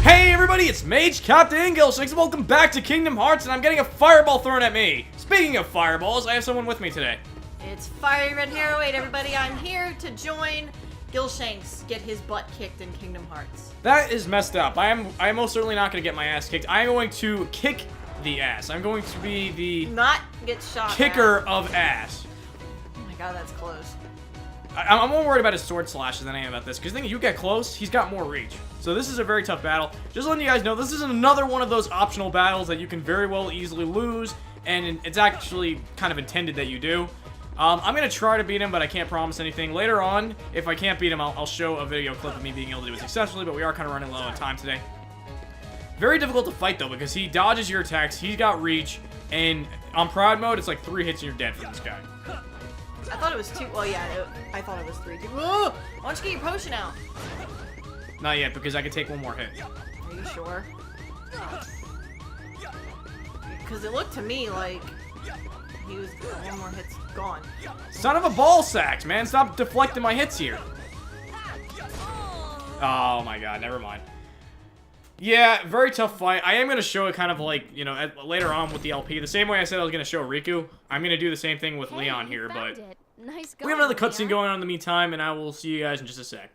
Hey everybody, it's Mage Captain Gilshanks, and welcome back to Kingdom Hearts, and I'm getting a fireball thrown at me. Speaking of fireballs, I have someone with me today. It's Fiery Red Hero 8, everybody. I'm here to join Gilshanks get his butt kicked in Kingdom Hearts. That is messed up. I am most certainly not going to get my ass kicked. I am going to kick the ass. I'm going to be the Not get shot kicker at. of ass. Oh my god, that's close. I'm more worried about his sword slashes than I am about this, because the thing is, you get close, he's got more reach. So this is a very tough battle. Just letting you guys know, this is another one of those optional battles that you can very well easily lose, and it's actually kind of intended that you do. I'm going to try to beat him, but I can't promise anything. Later on, if I can't beat him, I'll show a video clip of me being able to do it successfully, but we are kind of running low on time today. Very difficult to fight, though, because he dodges your attacks, he's got reach, and on Proud Mode, it's like 3 hits and you're dead for this guy. I thought it was 2. Well, yeah, I thought it was 3. Whoa! Why don't you get your potion out? Not yet, because I could take one more hit. Are you sure? Because it looked to me like he was one more hit's gone. Son of a ball sack, man. Stop deflecting my hits here. Oh my god, never mind. Yeah, very tough fight. I am going to show it kind of like, you know, later on with the LP. The same way I said I was going to show Riku. I'm going to do the same thing with Leon here, but Nice we have another cutscene going on in the meantime, and I will see you guys in just a sec.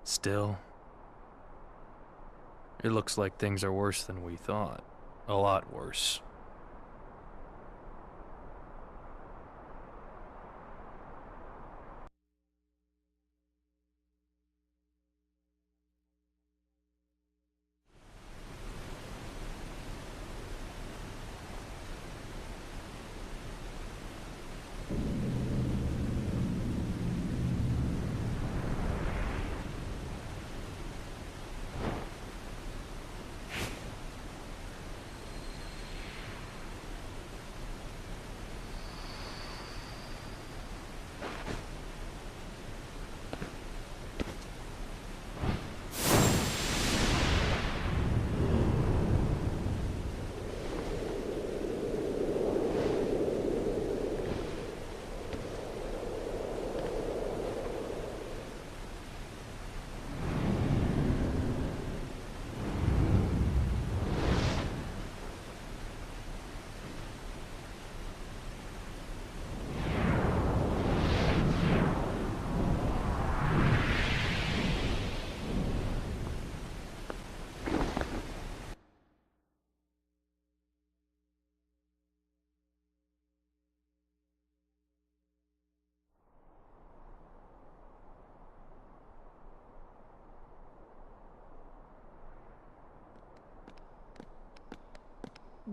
Still, it looks like things are worse than we thought. A lot worse.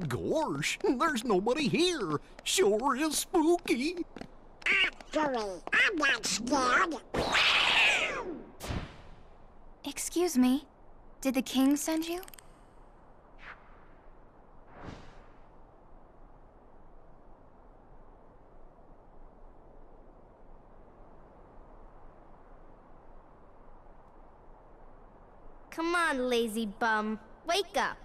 Gosh, there's nobody here. Sure is spooky. Actually, I'm not scared. Excuse me, did the king send you? Come on, lazy bum. Wake up.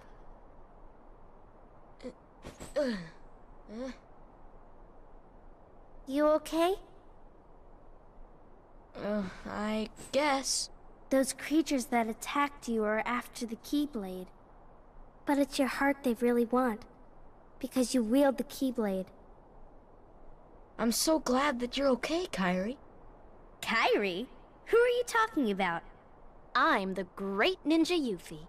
You okay? I guess. Those creatures that attacked you are after the Keyblade. But it's your heart they really want. Because you wield the Keyblade. I'm so glad that you're okay, Kairi. Kairi? Who are you talking about? I'm the great ninja Yuffie.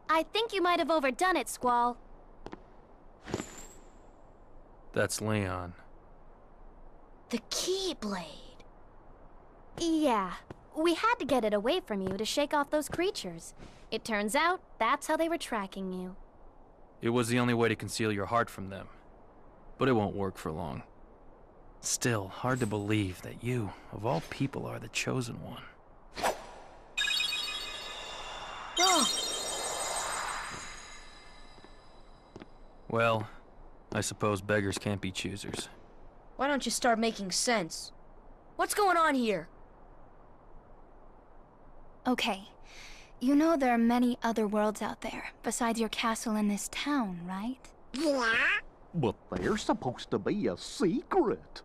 I think you might have overdone it, Squall. That's Leon. The Keyblade. Yeah, we had to get it away from you to shake off those creatures. It turns out that's how they were tracking you. It was the only way to conceal your heart from them. But it won't work for long. Still, hard to believe that you, of all people, are the chosen one. Well, I suppose beggars can't be choosers. Why don't you start making sense? What's going on here? Okay, you know there are many other worlds out there, besides your castle and this town, right? Yeah? But they're supposed to be a secret.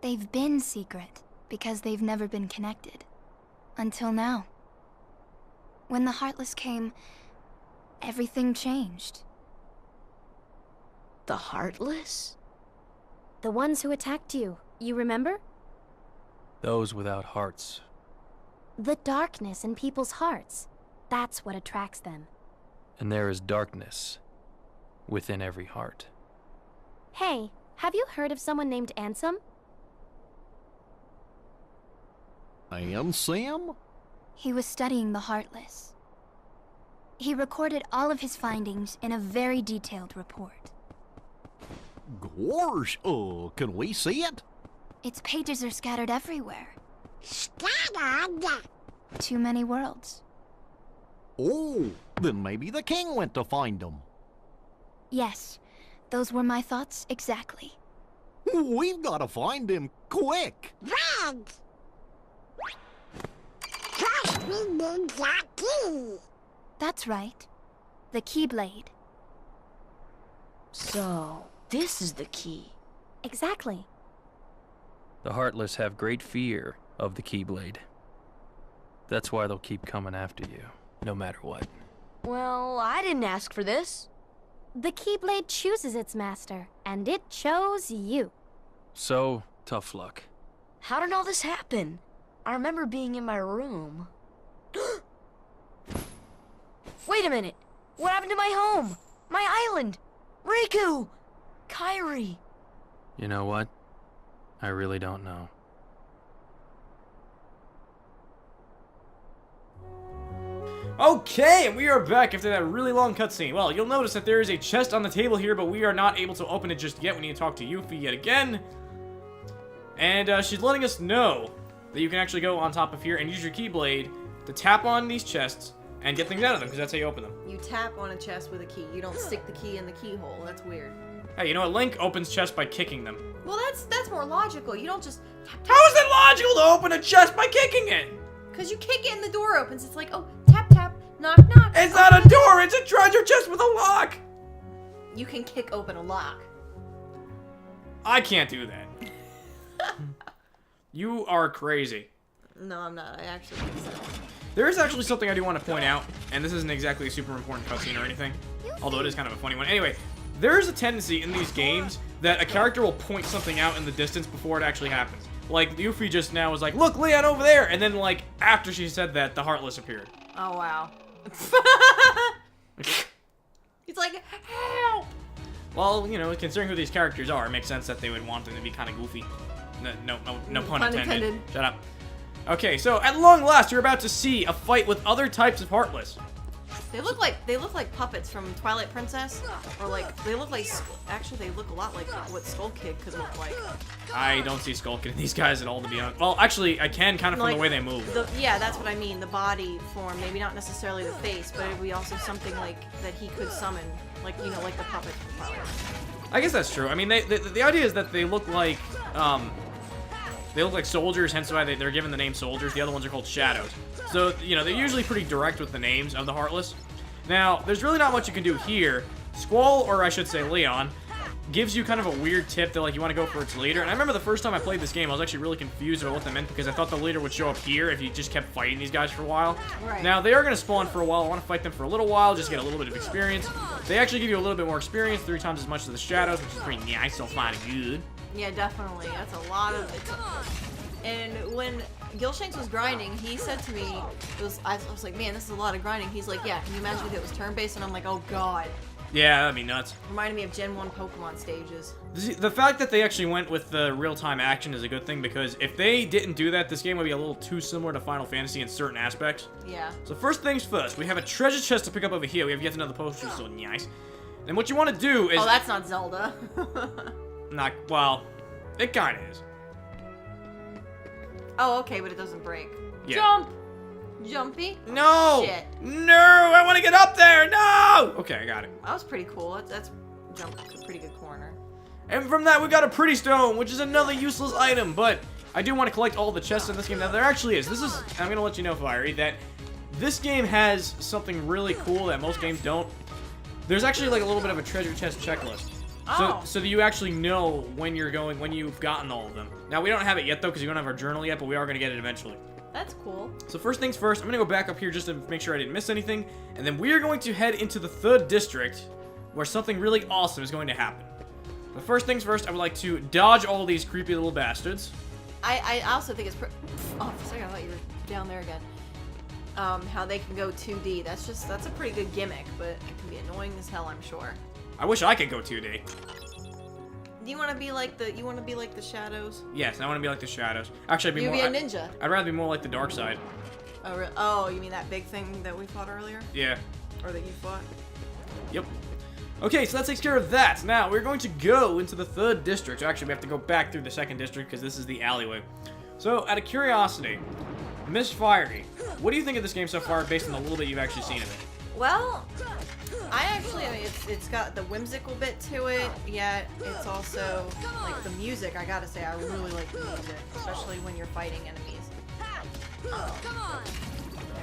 They've been secret. because they've never been connected. Until now. When the Heartless came, everything changed. The Heartless? The ones who attacked you, you remember? Those without hearts. The darkness in people's hearts. That's what attracts them. And there is darkness within every heart. Hey, have you heard of someone named Ansem? And Sam? He was studying the Heartless. He recorded all of his findings in a very detailed report. Gosh, can we see it? Its pages are scattered everywhere. Scattered? Too many worlds. Oh, then maybe the king went to find them. Yes, those were my thoughts exactly. We've got to find him quick. Red! First we need the key. That's right. The Keyblade. So, this is the key. Exactly. The Heartless have great fear of the Keyblade. That's why they'll keep coming after you, no matter what. Well, I didn't ask for this. The Keyblade chooses its master, and it chose you. So, tough luck. How did all this happen? I remember being in my room. Wait a minute! What happened to my home? My island? Riku! Kairi! You know what? I really don't know. Okay, and we are back after that really long cutscene. Well, you'll notice that there is a chest on the table here, but we are not able to open it just yet. We need to talk to Yuffie yet again. And she's letting us know that you can actually go on top of here and use your Keyblade to tap on these chests and get things out of them, because that's how you open them. You tap on a chest with a key. You don't stick the key in the keyhole. That's weird. Hey, you know what? Link opens chests by kicking them. Well, that's more logical. You don't just tap, tap. How is it logical to open a chest by kicking it? Because you kick it and the door opens. It's like, oh, tap, tap, knock, knock. It's not a door, it's a treasure chest with a lock. You can kick open a lock. I can't do that. You are crazy. No, I'm not. I actually think so. There is actually something I do want to point out, and this isn't exactly a super important cutscene or anything, although it is kind of a funny one. Anyway, there is a tendency in these games that a character will point something out in the distance before it actually happens. Like, Yuffie just now was like, look, Leon over there! And then, like, after she said that, the Heartless appeared. Oh, wow. He's like, help! Well, you know, considering who these characters are, it makes sense that they would want them to be kind of goofy. No pun intended. Shut up. Okay, so at long last, you're about to see a fight with other types of Heartless. They look like puppets from Twilight Princess, or like they look like actually they look a lot like what Skull Kid could look like. I don't see Skull Kid in these guys at all, to be honest. Well, actually, I can kind of from Like, the way they move. Yeah, that's what I mean. The body form, maybe not necessarily the face, but it'd be also something like that he could summon, like you know, like the puppets from Twilight. I guess that's true. I mean, the idea is that they look like soldiers, hence why they're given the name soldiers. The other ones are called shadows. So, you know, they're usually pretty direct with the names of the Heartless. Now, there's really not much you can do here. Squall, or I should say Leon, gives you kind of a weird tip that, like, you want to go for its leader. And I remember the first time I played this game, I was actually really confused about what that meant because I thought the leader would show up here if you just kept fighting these guys for a while. Right. Now, they are going to spawn for a while. I want to fight them for a little while, just get a little bit of experience. They actually give you a little bit more experience, 3 times as much as the shadows, which is pretty nice, so fine and good. Yeah, definitely. That's a lot of. And when Gilshanks was grinding, he said to me, I was like, man, this is a lot of grinding. He's like, yeah, can you imagine if it was turn-based? And I'm like, oh god. Yeah, that'd be nuts. Reminded me of Gen 1 Pokemon stages. The fact that they actually went with the real-time action is a good thing, because if they didn't do that, this game would be a little too similar to Final Fantasy in certain aspects. Yeah. So first things first, we have a treasure chest to pick up over here. We have yet another potion, so nice. And what you want to do is... Oh, that's not Zelda. Not, well, it kind of is. Oh, okay, but it doesn't break. Yeah. Jump! Jumpy? No! Shit. No! I want to get up there! No! Okay, I got it. That was pretty cool. That's jump. It's a pretty good corner. And from that, we got a pretty stone, which is another useless item, but I do want to collect all the chests in this game. Now, there actually is. I'm going to let you know, Fiery, that this game has something really cool that most games don't. There's actually like a little bit of a treasure chest checklist. Oh. So that you actually know when you've gotten all of them. Now, we don't have it yet, though, because we don't have our journal yet, but we are going to get it eventually. That's cool. So first things first, I'm going to go back up here just to make sure I didn't miss anything, and then we are going to head into the 3rd district, where something really awesome is going to happen. But first things first, I would like to dodge all these creepy little bastards. I also think it's oh, for a second I thought you were down there again. How they can go 2D. That's a pretty good gimmick, but it can be annoying as hell, I'm sure. I wish I could go 2D. Do you want to be like the shadows? Yes, I want to be like the shadows. Actually, I'd be You'd more. be a ninja. I'd rather be more like the dark side. Oh, oh, you mean that big thing that we fought earlier? Yeah. Or that you fought? Yep. Okay, so that takes care of that. Now, we're going to go into the 3rd district. Actually, we have to go back through the 2nd district because this is the alleyway. So, out of curiosity, Miss Fiery, what do you think of this game so far based on the little bit you've actually seen of it? Well, I mean, it's got the whimsical bit to it, yet it's also, like, the music, I gotta say, I really like the music, especially when you're fighting enemies.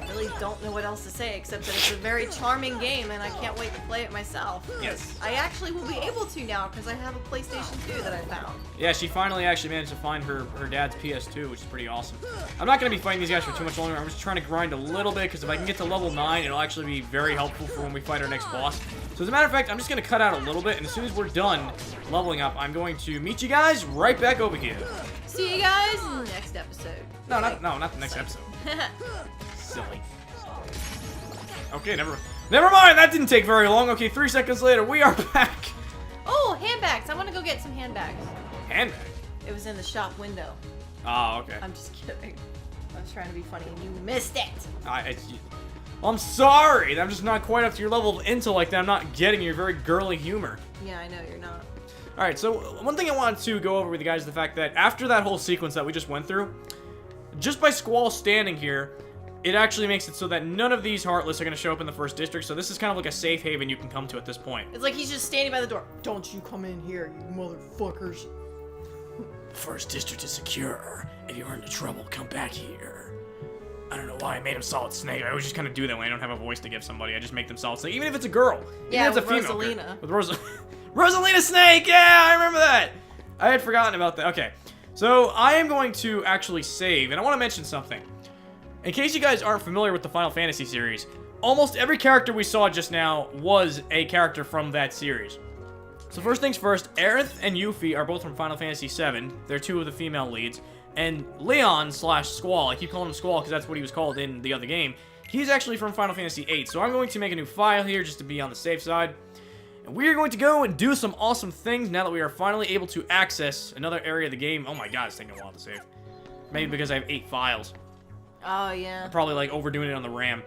I really don't know what else to say, except that it's a very charming game, and I can't wait to play it myself. Yes. I actually will be able to now, because I have a PlayStation 2 that I found. Yeah, she finally actually managed to find her dad's PS2, which is pretty awesome. I'm not going to be fighting these guys for too much longer. I'm just trying to grind a little bit, because if I can get to level 9, it'll actually be very helpful for when we fight our next boss. So as a matter of fact, I'm just going to cut out a little bit, and as soon as we're done leveling up, I'm going to meet you guys right back over here. See you guys in the next episode. No, not the next episode. Silly. Okay, never mind. That didn't take very long. Okay, 3 seconds later, we are back. Oh, handbags. I want to go get some handbags. Handbag. It was in the shop window. Oh, okay. I'm just kidding. I was trying to be funny and you missed it. I'm sorry. I'm just not quite up to your level of intellect. I'm not getting your very girly humor. Yeah, I know you're not. Alright, so one thing I wanted to go over with you guys is the fact that after that whole sequence that we just went through, just by Squall standing here, it actually makes it so that none of these Heartless are going to show up in the 1st district, so this is kind of like a safe haven you can come to at this point. It's like he's just standing by the door. Don't you come in here, you motherfuckers. 1st district is secure. If you're into trouble, come back here. I don't know why I made him Solid Snake. I always just kind of do that when I don't have a voice to give somebody. I just make them Solid Snake, even if it's a girl. Yeah, even if it's with a female Rosalina. girl. With Rosalina Snake! Yeah, I remember that! I had forgotten about that. Okay, so I am going to actually save, and I want to mention something. In case you guys aren't familiar with the Final Fantasy series, almost every character we saw just now was a character from that series. So first things first, Aerith and Yuffie are both from Final Fantasy VII. They're 2 of the female leads. And Leon / Squall, I keep calling him Squall because that's what he was called in the other game, he's actually from Final Fantasy VIII. So I'm going to make a new file here just to be on the safe side. And we are going to go and do some awesome things now that we are finally able to access another area of the game. Oh my god, it's taking a while to save. Maybe because I have 8 files. Oh, yeah. I'm probably like overdoing it on the RAM.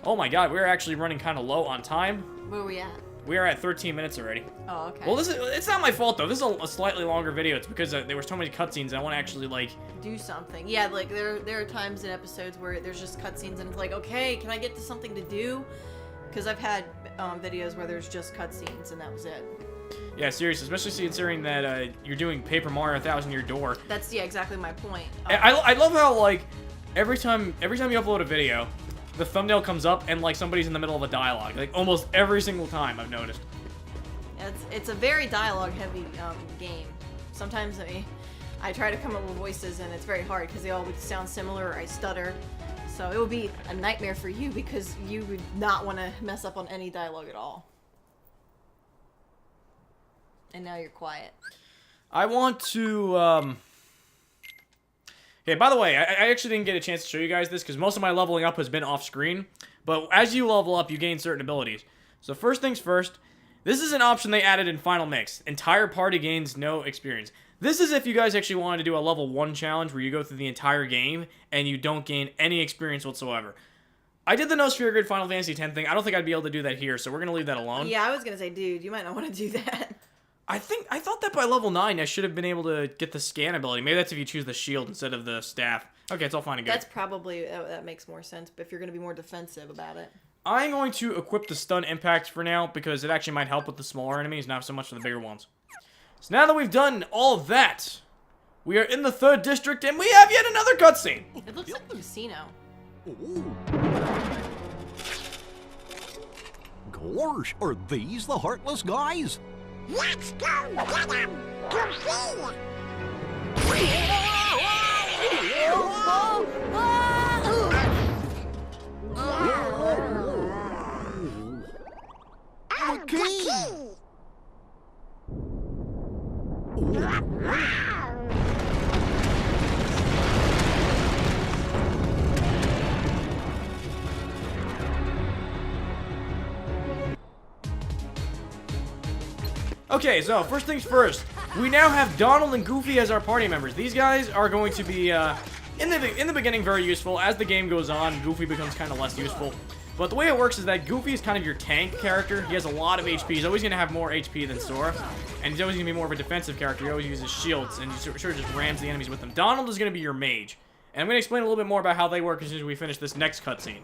Oh my god, we're actually running kind of low on time. Where are we at? We are at 13 minutes already. Oh, okay. Well, it's not my fault though. This is a slightly longer video. It's because there were so many cutscenes and I want to actually like do something. Yeah, like there are times in episodes where there's just cutscenes and it's like, okay, can I get to something to do? Because I've had videos where there's just cutscenes and that was it. Yeah, seriously, especially considering that you're doing Paper Mario 1,000 Year Door. That's exactly my point. I love how like every time you upload a video, the thumbnail comes up and like somebody's in the middle of a dialogue. Like almost every single time I've noticed. It's a very dialogue heavy game. Sometimes I try to come up with voices and it's very hard because they all would sound similar or I stutter. So it would be a nightmare for you because you would not want to mess up on any dialogue at all. And now you're quiet. I want to Okay, by the way, I actually didn't get a chance to show you guys this because most of my leveling up has been off screen. But as you level up, you gain certain abilities. So first things first, this is an option they added in Final Mix. Entire party gains no experience. This is if you guys actually wanted to do a level 1 challenge where you go through the entire game and you don't gain any experience whatsoever. I did the No Sphere Grid Final Fantasy X thing. I don't think I'd be able to do that here, so we're going to leave that alone. Yeah, I was going to say, dude, you might not want to do that. I thought that by level 9 I should have been able to get the scan ability. Maybe that's if you choose the shield instead of the staff. Okay, it's all fine and good. That's probably, that makes more sense, but if you're going to be more defensive about it. I'm going to equip the stun impact for now because it actually might help with the smaller enemies, not so much for the bigger ones. So now that we've done all of that, we are in the 3rd district and we have yet another cutscene. It looks like a casino. Ooh. course. Are these the Heartless guys? Let's go get him! Goofy! The key! Okay, so first things first, we now have Donald and Goofy as our party members. These guys are going to be, in the beginning, very useful. As the game goes on, Goofy becomes kind of less useful. But the way it works is that Goofy is kind of your tank character. He has a lot of HP. He's always going to have more HP than Sora. And he's always going to be more of a defensive character. He always uses shields and sort of just rams the enemies with them. Donald is going to be your mage. And I'm going to explain a little bit more about how they work as soon as we finish this next cutscene.